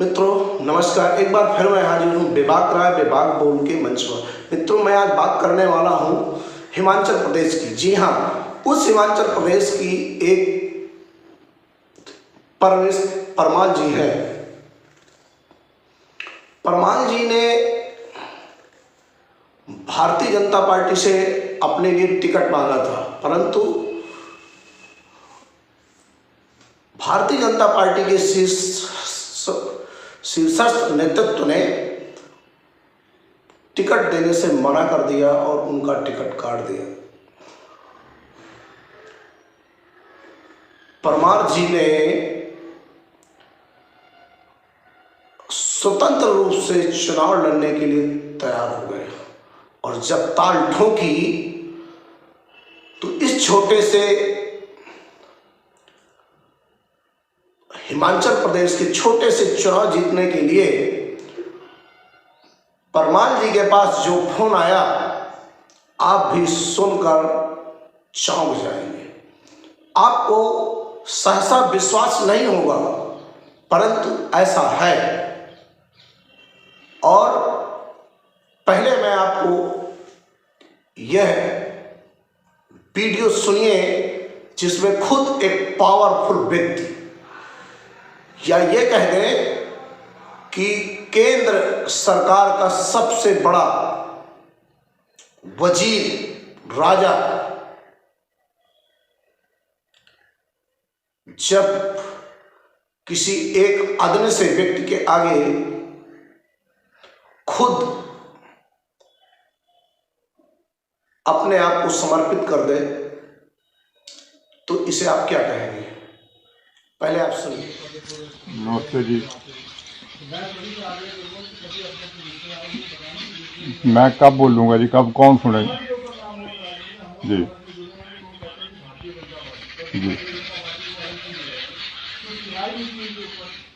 मित्रों नमस्कार। एक बार फिर मैं हाजिर हूँ बेबाक राय बेबाक बोल के मंच पर। मित्रों मैं आज बात करने वाला हूँ हिमाचल प्रदेश की। जी हाँ, उस हिमाचल प्रदेश की एक परमाल जी है। परमाल जी ने भारतीय जनता पार्टी से अपने लिए टिकट मांगा था, परंतु भारतीय जनता पार्टी के शीर्षस्थ नेतृत्व ने टिकट देने से मना कर दिया और उनका टिकट काट दिया। परमार जी ने स्वतंत्र रूप से चुनाव लड़ने के लिए तैयार हो गए और जब ताल ठोकी तो इस छोटे से हिमाचल प्रदेश के छोटे से चुनाव जीतने के लिए परमाल जी के पास जो फोन आया, आप भी सुनकर चौंक जाएंगे। आपको सहसा विश्वास नहीं होगा, परंतु ऐसा है। और पहले मैं आपको यह वीडियो सुनिए जिसमें खुद एक पावरफुल व्यक्ति, या ये कह दें कि केंद्र सरकार का सबसे बड़ा वजीर राजा, जब किसी एक अदने से व्यक्ति के आगे खुद अपने आप को समर्पित कर दे, तो इसे आप क्या कहेंगे? पहले आप सुनिए। नमस्ते जी। मैं कब बोलूँगा जी, कब कौन सुनेगा? जी जी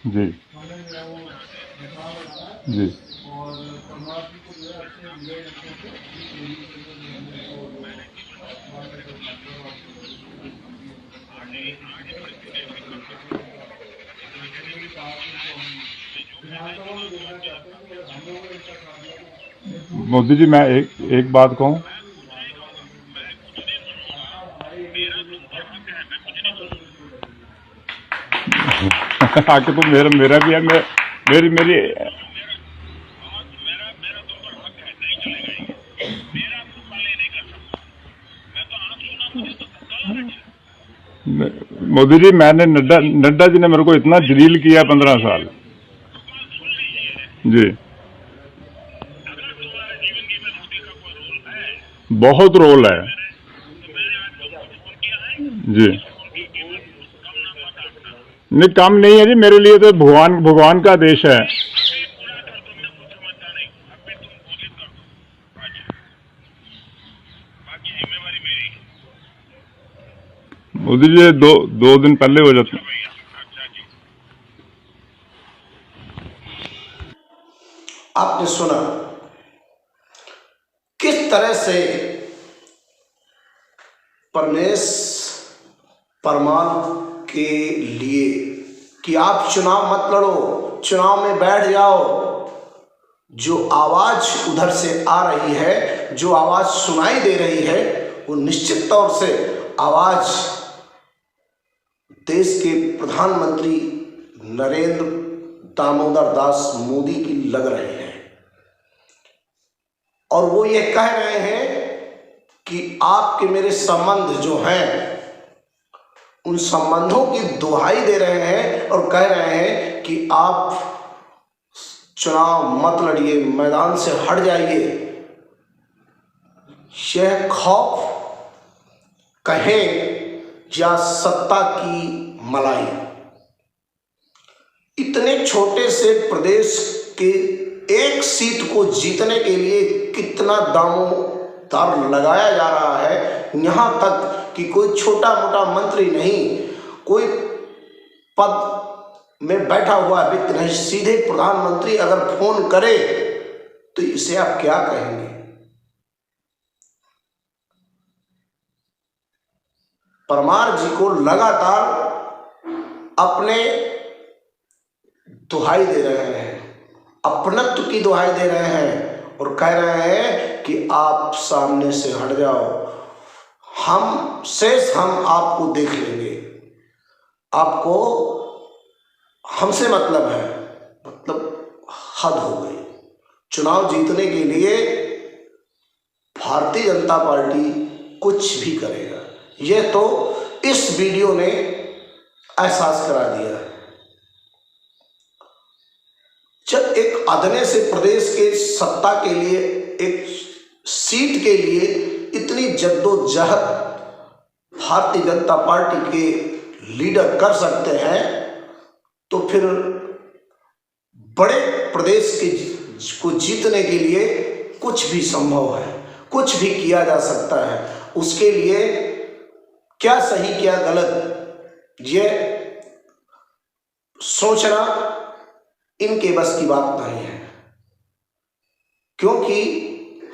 जी जी। मोदी जी, मैं एक बात कहूँ। आके तो मेरा भी है, मेरी मेरी मोदी जी, मैंने नड्डा जी ने मेरे को इतना जलील किया 15 साल। जी, बहुत रोल है जी। नहीं, कम नहीं है जी, मेरे लिए तो भगवान का देश है। मोदी जी, दो दिन पहले हो जाते। आपने सुना किस तरह से परमाल के लिए कि आप चुनाव मत लड़ो, चुनाव में बैठ जाओ। जो आवाज उधर से आ रही है, जो आवाज सुनाई दे रही है, वो निश्चित तौर से आवाज देश के प्रधानमंत्री नरेंद्र दामोदर दास मोदी की लग रहे हैं। और वो ये कह रहे हैं कि आपके मेरे संबंध जो हैं, उन संबंधों की दुहाई दे रहे हैं और कह रहे हैं कि आप चुनाव मत लड़िए, मैदान से हट जाइए। यह खौफ कहें या सत्ता की मलाई, इतने छोटे से प्रदेश के एक सीट को जीतने के लिए कितना दामोदार लगाया जा रहा है। यहां तक कि कोई छोटा मोटा मंत्री नहीं, कोई पद में बैठा हुआ व्यक्ति नहीं, सीधे प्रधानमंत्री अगर फोन करे तो इसे आप क्या कहेंगे? परमार जी को लगातार अपने दुहाई दे रहे हैं, अपनत्व की दुहाई दे रहे हैं और कह रहे हैं कि आप सामने से हट जाओ, हम आपको देख लेंगे, आपको हमसे मतलब है। मतलब हद हो गई। चुनाव जीतने के लिए भारतीय जनता पार्टी कुछ भी करेगा, यह तो इस वीडियो ने एहसास करा दिया है। जब एक अदने से प्रदेश के सत्ता के लिए, एक सीट के लिए इतनी जद्दोजहद भारतीय जनता पार्टी के लीडर कर सकते हैं, तो फिर बड़े प्रदेश के को जीतने के लिए कुछ भी संभव है, कुछ भी किया जा सकता है। उसके लिए क्या सही क्या गलत, ये सोचना इनके बस की बात नहीं है। क्योंकि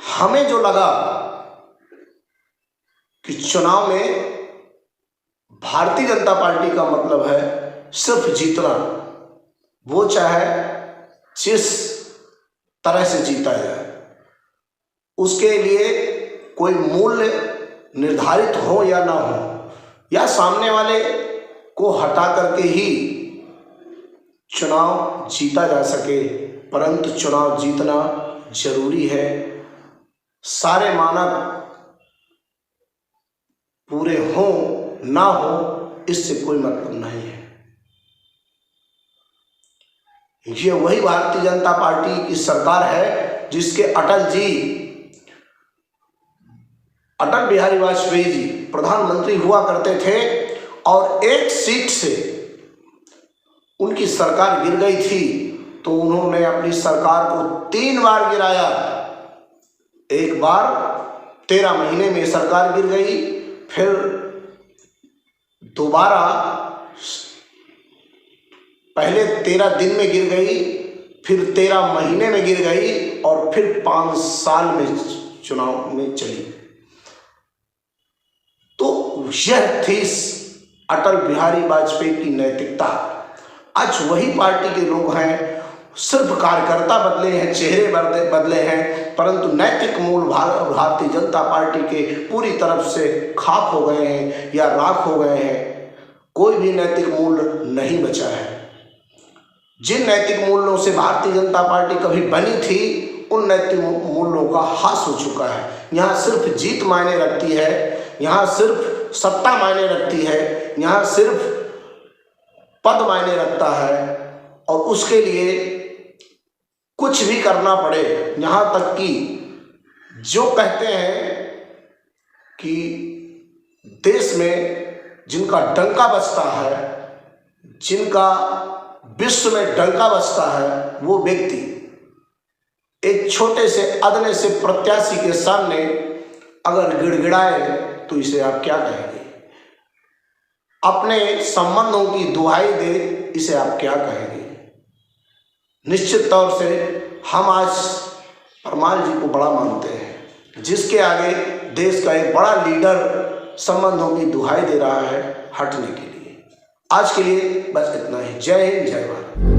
हमें जो लगा कि चुनाव में भारतीय जनता पार्टी का मतलब है सिर्फ जीतना, वो चाहे जिस तरह से जीता जाए, उसके लिए कोई मूल्य निर्धारित हो या ना हो, या सामने वाले को हटा करके ही चुनाव जीता जा सके, परंतु चुनाव जीतना जरूरी है। सारे मानक पूरे हों ना हो, इससे कोई मतलब नहीं है। ये वही भारतीय जनता पार्टी की सरकार है जिसके अटल बिहारी वाजपेयी जी प्रधानमंत्री हुआ करते थे और एक सीट से उनकी सरकार गिर गई थी, तो उन्होंने अपनी सरकार को 3 बार गिराया। एक बार 13 महीने में सरकार गिर गई, फिर दोबारा पहले 13 दिन में गिर गई, फिर 13 महीने में गिर गई और फिर 5 साल में चुनाव में चली। तो यह थी अटल बिहारी वाजपेयी की नैतिकता। आज वही पार्टी के लोग हैं, सिर्फ कार्यकर्ता बदले हैं, चेहरे बदले हैं, परंतु नैतिक मूल भारतीय जनता पार्टी के पूरी तरफ से खाक हो गए हैं या राख हो गए हैं। कोई भी नैतिक मूल्य नहीं बचा है। जिन नैतिक मूल्यों से भारतीय जनता पार्टी कभी बनी थी, उन नैतिक मूल्यों का ह्रास हो चुका है। यहाँ सिर्फ जीत मायने रखती है, यहाँ सिर्फ सत्ता मायने रखती है, यहाँ सिर्फ पद मायने रखता है, और उसके लिए कुछ भी करना पड़े। यहाँ तक कि जो कहते हैं कि देश में जिनका डंका बजता है, जिनका विश्व में डंका बजता है, वो व्यक्ति एक छोटे से अदने से प्रत्याशी के सामने अगर गिड़गिड़ाए तो इसे आप क्या कहेंगे? अपने संबंधों की दुहाई दे, इसे आप क्या कहेंगे? निश्चित तौर से हम आज परमार जी को बड़ा मानते हैं, जिसके आगे देश का एक बड़ा लीडर संबंधों की दुहाई दे रहा है हटने के लिए। आज के लिए बस इतना ही। जय हिंद, जय भारत।